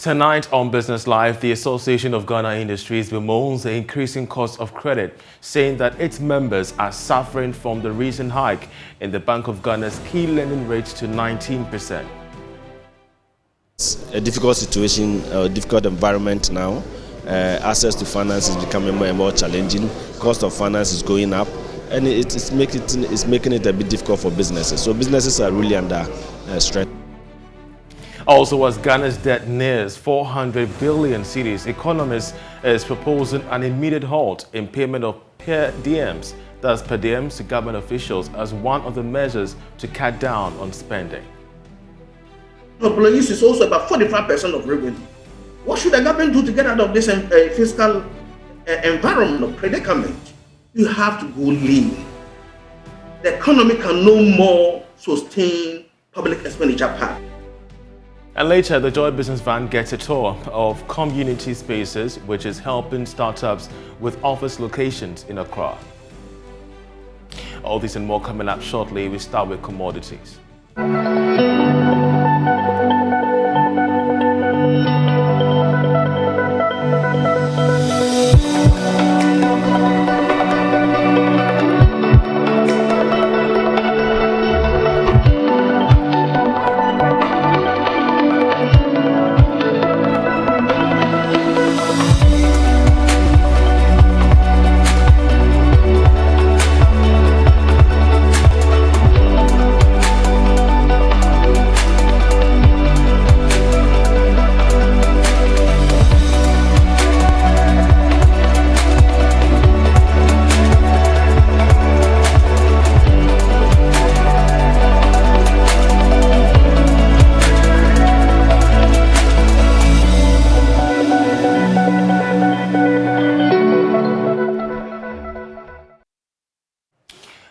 Tonight on Business Live, the Association of Ghana Industries bemoans the increasing cost of credit, saying that its members are suffering from the recent hike in the Bank of Ghana's key lending rate to 19%. It's a difficult situation, a difficult environment now. Access to finance is becoming more and more challenging. Cost of finance is going up, and it's making it a bit difficult for businesses. So businesses are really under stress. Also, as Ghana's debt nears 400 billion cedis, economists is proposing an immediate halt in payment of per diems, that's per diems to government officials, as one of the measures to cut down on spending. Police is also about 45% of revenue. What should the government do to get out of this fiscal environment of predicament? You have to go lean. The economy can no more sustain public expenditure path. And later, the Joy Business Van gets a tour of community spaces, which is helping startups with office locations in Accra. All this and more coming up shortly. We start with commodities.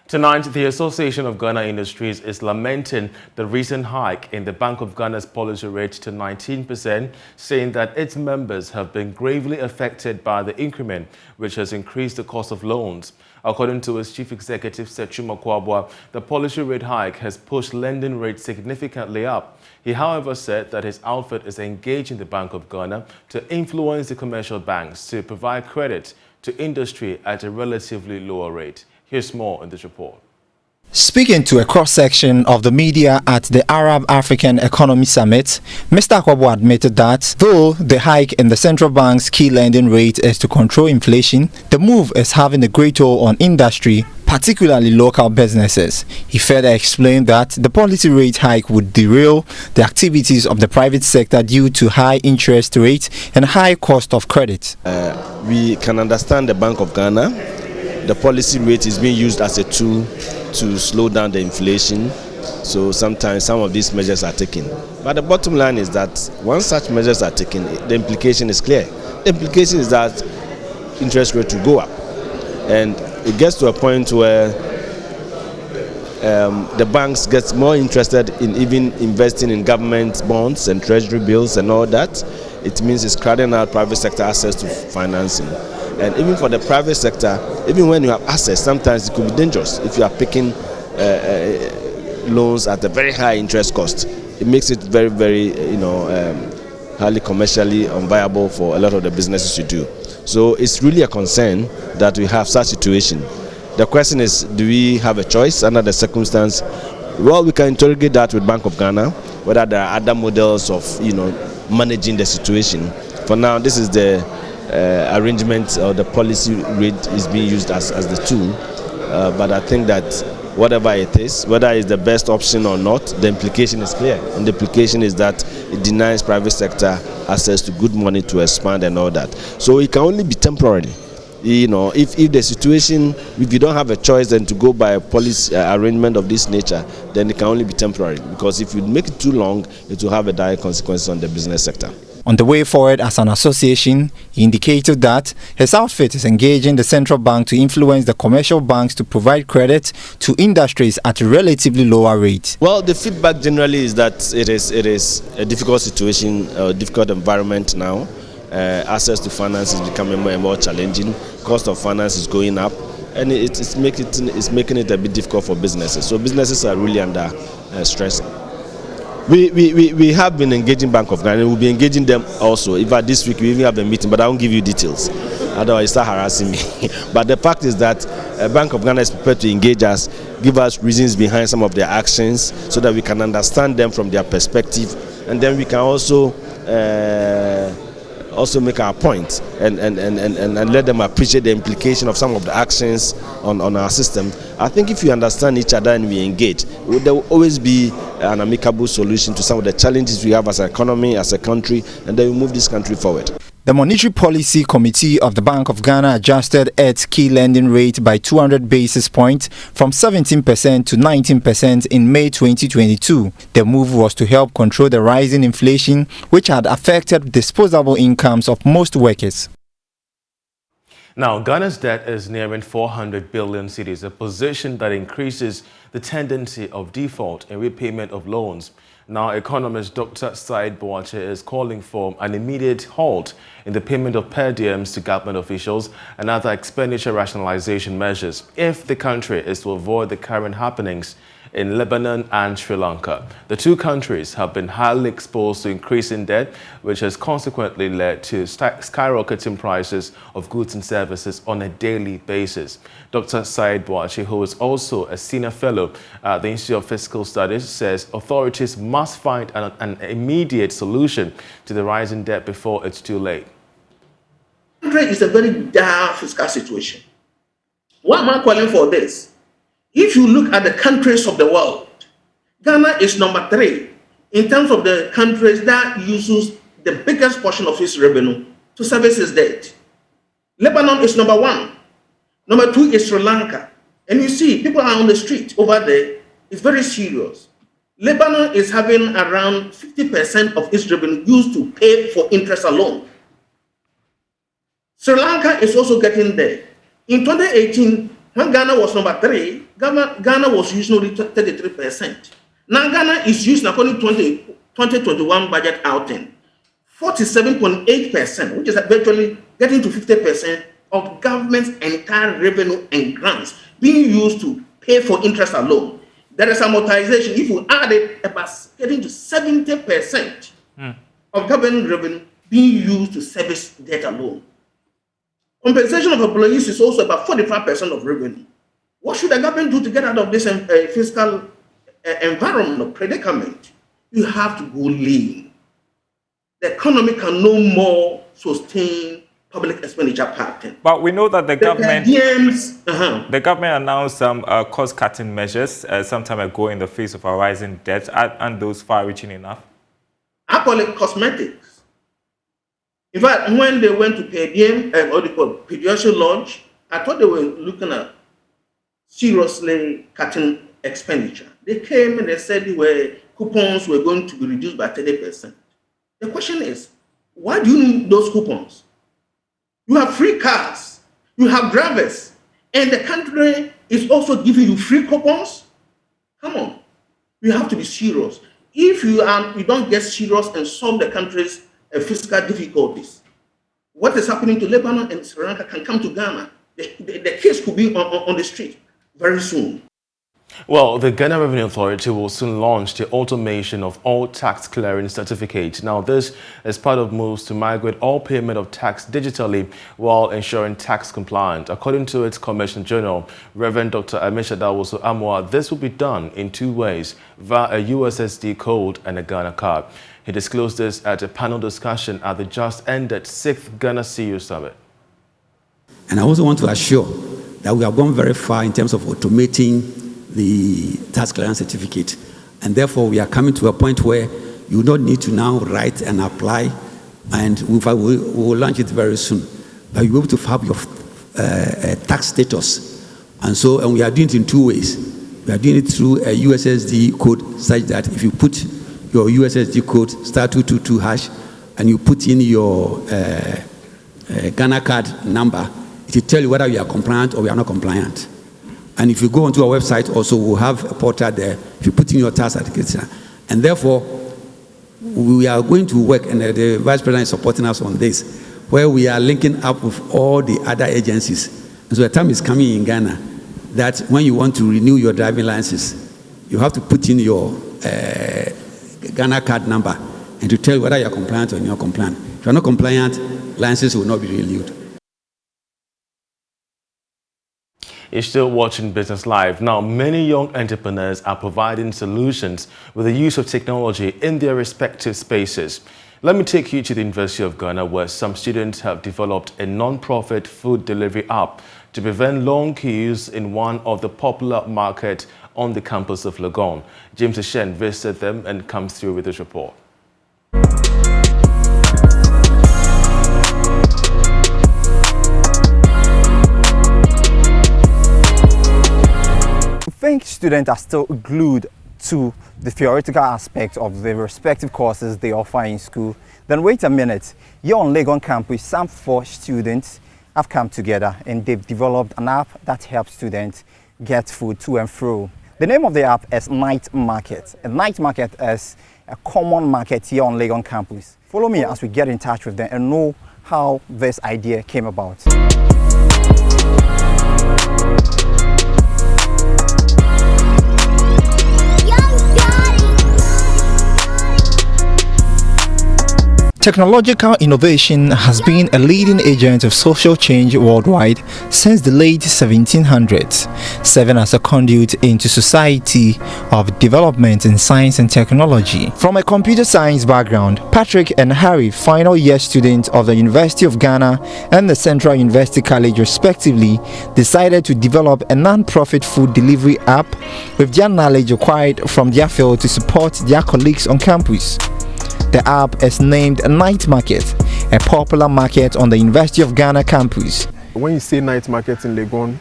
Tonight, the Association of Ghana Industries is lamenting the recent hike in the Bank of Ghana's policy rate to 19%, saying that its members have been gravely affected by the increment, which has increased the cost of loans. According to its Chief Executive, Sechuma Kwabwa, the policy rate hike has pushed lending rates significantly up. He, however, said that his outfit is engaging the Bank of Ghana to influence the commercial banks to provide credit to industry at a relatively lower rate. Here's more in this report. Speaking to a cross-section of the media at the Arab African Economy Summit, Mr. Kwabwa admitted that though the hike in the central bank's key lending rate is to control inflation, the move is having a great toll on industry, particularly local businesses. He further explained that the policy rate hike would derail the activities of the private sector due to high interest rates and high cost of credit. We can understand the Bank of Ghana. The policy rate is being used as a tool to slow down the inflation. So sometimes some of these measures are taken. But the bottom line is that once such measures are taken, the implication is clear. The implication is that interest rate will go up. And it gets to a point where the banks get more interested in even investing in government bonds and treasury bills and all that. It means it's crowding out private sector access to financing. And even for the private sector, even when you have access, sometimes it could be dangerous if you are picking loans at a very high interest cost. It makes it very, very, highly commercially unviable for a lot of the businesses to do. So it's really a concern that we have such situation. The question is, do we have a choice under the circumstance? Well, we can interrogate that with Bank of Ghana, whether there are other models of, managing the situation. For now, this is the arrangement or the policy rate is being used as the tool, but I think that whatever it is, whether it's the best option or not, the implication is clear, and the implication is that it denies private sector access to good money to expand and all that. So it can only be temporary. If the situation, if you don't have a choice then to go by a policy arrangement of this nature, then it can only be temporary, because if you make it too long, it will have a dire consequence on the business sector. On the way forward as an association, he indicated that his outfit is engaging the central bank to influence the commercial banks to provide credit to industries at a relatively lower rate. Well, the feedback generally is that it is a difficult situation, a difficult environment now. Access to finance is becoming more and more challenging. Cost of finance is going up, and it's making it a bit difficult for businesses. So businesses are really under stress. We have been engaging Bank of Ghana. We'll be engaging them also. In fact, this week we even have a meeting, but I won't give you details. Otherwise, you start harassing me. But the fact is that Bank of Ghana is prepared to engage us, give us reasons behind some of their actions, so that we can understand them from their perspective, and then we can also make our point and let them appreciate the implication of some of the actions on our system. I think if we understand each other and we engage, there will always be an amicable solution to some of the challenges we have as an economy, as a country, and then we move this country forward. The Monetary Policy Committee of the Bank of Ghana adjusted its key lending rate by 200 basis points from 17% to 19% in May 2022. The move was to help control the rising inflation, which had affected disposable incomes of most workers. Now, Ghana's debt is nearing 400 billion cedis, a position that increases the tendency of default in repayment of loans. Now, economist Dr. Said Boache is calling for an immediate halt in the payment of per diems to government officials and other expenditure rationalization measures if the country is to avoid the current happenings in Lebanon and Sri Lanka. The two countries have been highly exposed to increasing debt, which has consequently led to skyrocketing prices of goods and services on a daily basis. Dr. Said Boache, who is also a senior fellow at the Institute of Fiscal Studies, says authorities must find an immediate solution to the rising debt before it's too late. The country is a very dire fiscal situation. Why am I calling for this? If you look at the countries of the world, Ghana is number 3 in terms of the countries that uses the biggest portion of its revenue to service its debt. Lebanon is number 1. Number 2 is Sri Lanka. And you see, people are on the street over there. It's very serious. Lebanon is having around 50% of its revenue used to pay for interest alone. Sri Lanka is also getting there. In 2018, when Ghana was number 3, Ghana was using only 33%. Now Ghana is using, according to 2021 budget outing, 47.8%, which is virtually getting to 50% of government's entire revenue and grants being used to pay for interest alone. There is amortization. If you add it, about getting to 70% of government revenue being used to service debt alone. Compensation of employees is also about 45% of revenue. What should the government do to get out of this fiscal environment or predicament? You have to go lean. The economy can no more sustain public expenditure pattern. But we know that the government announced some cost-cutting measures some time ago in the face of a rising debt. Aren't those far-reaching enough? I call it cosmetics. In fact, when they went to pay them, what they call pediatric launch, I thought they were looking at seriously cutting expenditure. They came and they said coupons were going to be reduced by 30%. The question is, why do you need those coupons? You have free cars, you have drivers, and the country is also giving you free coupons? Come on, you have to be serious. If you don't get serious and solve the country's fiscal difficulties, what is happening to Lebanon and Sri Lanka can come to Ghana. The case could be on the street very soon. Well, the Ghana Revenue Authority will soon launch the automation of all tax clearing certificates. Now, this is part of moves to migrate all payment of tax digitally while ensuring tax compliance. According to its Commissioner General, Reverend Dr. Amisha Dawoso Amwa, this will be done in 2 ways, via a USSD code and a Ghana card. He disclosed this at a panel discussion at the just-ended 6th Ghana CU Summit. And I also want to assure that we have gone very far in terms of automating the tax clearance certificate. And therefore, we are coming to a point where you don't need to now write and apply, and we will launch it very soon. But you'll be able to have your tax status. And we are doing it in 2 ways. We are doing it through a USSD code such that if you put your USSD code *222# and you put in your Ghana card number, it will tell you whether you are compliant or you are not compliant. And if you go onto our website, also we'll have a portal there. If you put in your tax certificate, and therefore we are going to work, and the Vice President is supporting us on this, where we are linking up with all the other agencies. And so the time is coming in Ghana that when you want to renew your driving license, you have to put in your Ghana card number and to tell you whether you're compliant or you're not compliant. If you're not compliant, licenses will not be renewed. You're still watching Business Live. Now, many young entrepreneurs are providing solutions with the use of technology in their respective spaces. Let me take you to the University of Ghana, where some students have developed a non-profit food delivery app to prevent long queues in one of the popular markets on the campus of Legon. James Ashen visited them and comes through with this report. I think students are still glued to the theoretical aspect of the respective courses they offer in school. Then wait a minute, here on Legon campus, some 4 students have come together and they've developed an app that helps students get food to and fro. The name of the app is Night Market. A night market is a common market here on Legon campus. Follow me as we get in touch with them and know how this idea came about. Technological innovation has been a leading agent of social change worldwide since the late 1700s, serving as a conduit into society of development in science and technology. From a computer science background, Patrick and Harry, final year students of the University of Ghana and the Central University College respectively, decided to develop a non-profit food delivery app with their knowledge acquired from their field to support their colleagues on campus. The app is named Night Market, a popular market on the University of Ghana campus. When you say night market in Legon,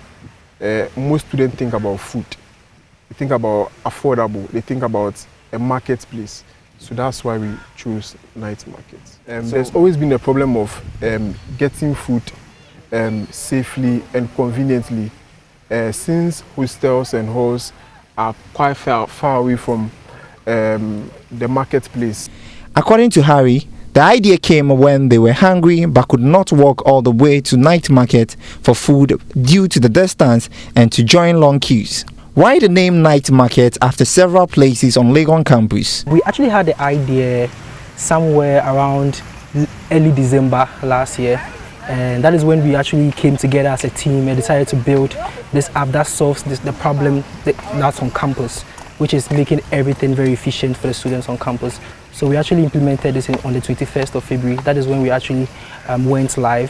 most students think about food. They think about affordable. They think about a marketplace. So that's why we choose night markets. There's always been a problem of getting food safely and conveniently, since hostels and halls are quite far away from the marketplace. According to Harry, the idea came when they were hungry but could not walk all the way to night market for food due to the distance and to join long queues. Why the name Night Market after several places on Legon campus? We actually had the idea somewhere around early December last year, and that is when we actually came together as a team and decided to build this app that solves the problem that's on campus, which is making everything very efficient for the students on campus. So we actually implemented this on the 21st of February. That is when we actually went live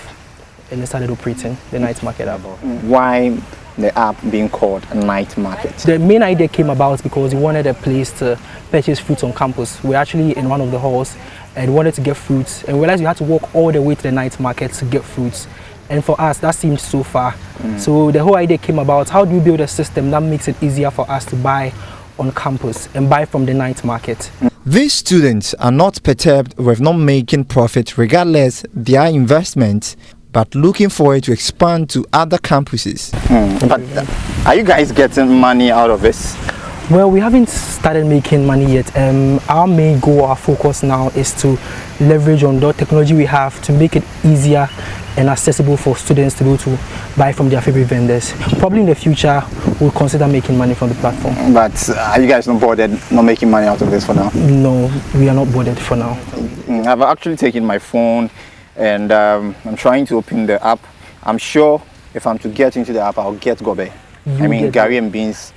and started operating the Night Market app. Why the app being called a Night Market? The main idea came about because we wanted a place to purchase fruits on campus. We're actually in one of the halls and wanted to get fruits, and we realized we had to walk all the way to the night market to get fruits. And for us, that seemed so far. So the whole idea came about, how do we build a system that makes it easier for us to buy on campus and buy from the night market? These students are not perturbed with not making profit regardless their investment, but looking forward to expand to other campuses. But are you guys getting money out of this? Well, we haven't started making money yet. Our main goal, our focus now is to leverage on the technology we have to make it easier and accessible for students to be able to buy from their favorite vendors. Probably in the future, we'll consider making money from the platform. But are you guys not bothered not making money out of this for now? No, we are not bothered for now. I've actually taken my phone and I'm trying to open the app. I'm sure if I'm to get into the app, I'll get gobe. I mean, Gary and beans.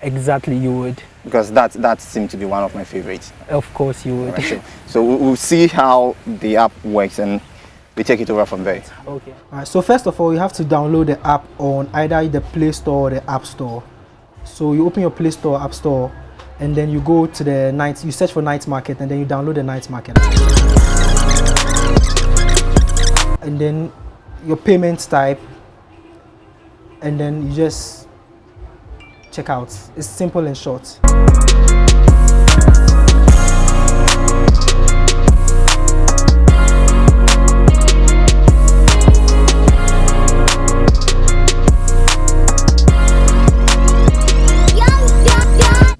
Exactly, you would. Because that seemed to be one of my favorites. Of course you would. Right, so we'll see how the app works and we take it over from there. Okay. So first of all, you have to download the app on either the Play Store or the App Store. So you open your Play Store, App Store, and then you go to the night, you search for Night Market, and then you download the Night Market. And then your payments type, and then you just check out. It's simple and short.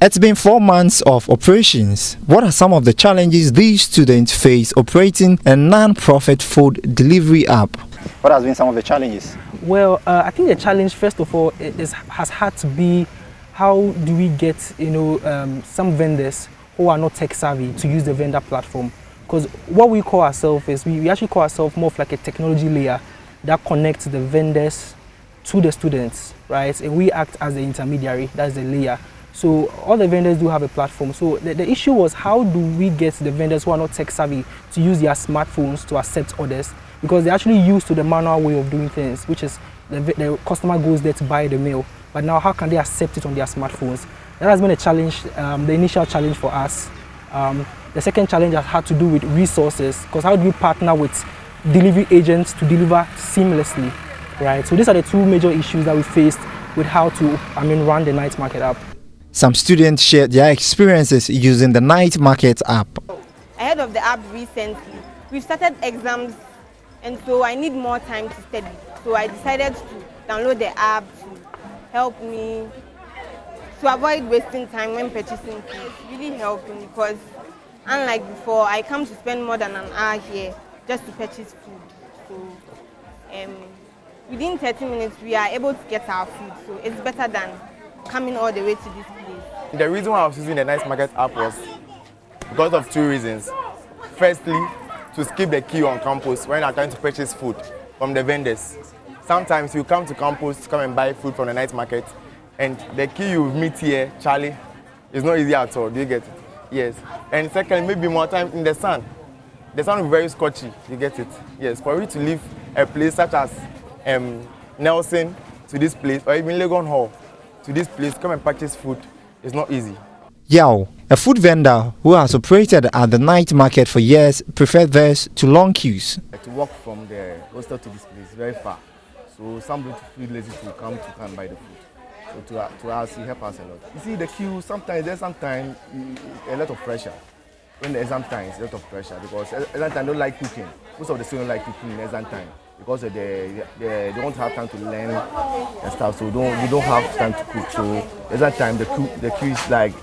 It's been 4 months of operations. What are some of the challenges these students face operating a non-profit food delivery app? What has been some of the challenges? Well, I think the challenge, first of all, has had to be how do we get some vendors who are not tech savvy to use the vendor platform. Because what we call ourselves is, we actually call ourselves more of like a technology layer that connects the vendors to the students, right? And we act as the intermediary, that's the layer. So all the vendors do have a platform. So the issue was, how do we get the vendors who are not tech savvy to use their smartphones to accept orders? Because they're actually used to the manual way of doing things, which is the customer goes there to buy the meal. But now how can they accept it on their smartphones? That has been a challenge, the initial challenge for us. The second challenge has had to do with resources, because how do we partner with delivery agents to deliver seamlessly, right? So these are the two major issues that we faced with how to, run the night market app. Some students shared their experiences using the night market app. Ahead of the app recently, we've started exams, and so I need more time to study. So I decided to download the app to help me to avoid wasting time when purchasing food. It really helped me, because unlike before, I come to spend more than an hour here just to purchase food. So within 30 minutes, we are able to get our food. So it's better than coming all the way to this place. The reason why I was using the Night Market app was because of two reasons. Firstly, to skip the queue on campus when I'm trying to purchase food from the vendors. Sometimes you come to campus to come and buy food from the night market, and the queue you meet here, Charlie, is not easy at all. Do you get it? Yes. And second, maybe more time in the sun. The sun will be very scorchy. You get it? Yes. For you to leave a place such as Nelson to this place, or even Legon Hall to this place, come and purchase food, is not easy. Yao, a food vendor who has operated at the night market for years, preferred this to long queues. To walk from the hostel to this place is very far. So some people feel lazy to come and buy the food. So to us, it helps us a lot. You see, the queue, there's sometimes a lot of pressure. When the exam time, it's a lot of pressure, because exam time don't like cooking. Most of the students don't like cooking in exam time, because they don't have time to learn and stuff. So you don't have time to cook. So exam time, the queue is like,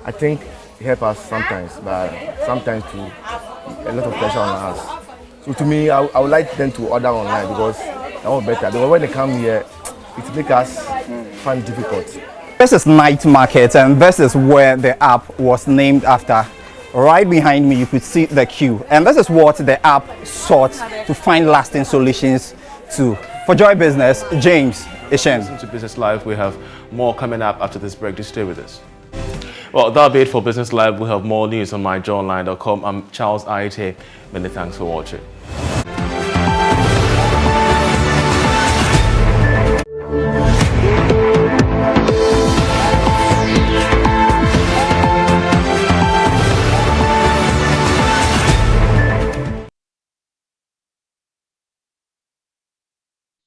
I think it helps us sometimes, but sometimes too, a lot of pressure on us. So to me, I would like them to order online, because that was better. Because when they come here, it makes us find it difficult. This is night market, and this is where the app was named after. Right behind me, you could see the queue, and this is what the app sought to find lasting solutions to. For Joy Business, James Ishen. Listen to Business Live. We have more coming up after this break. Just stay with us. Well, that'll be it for Business Live. We'll have more news on myjoyonline.com. I'm Charles Ayitey. Many thanks for watching.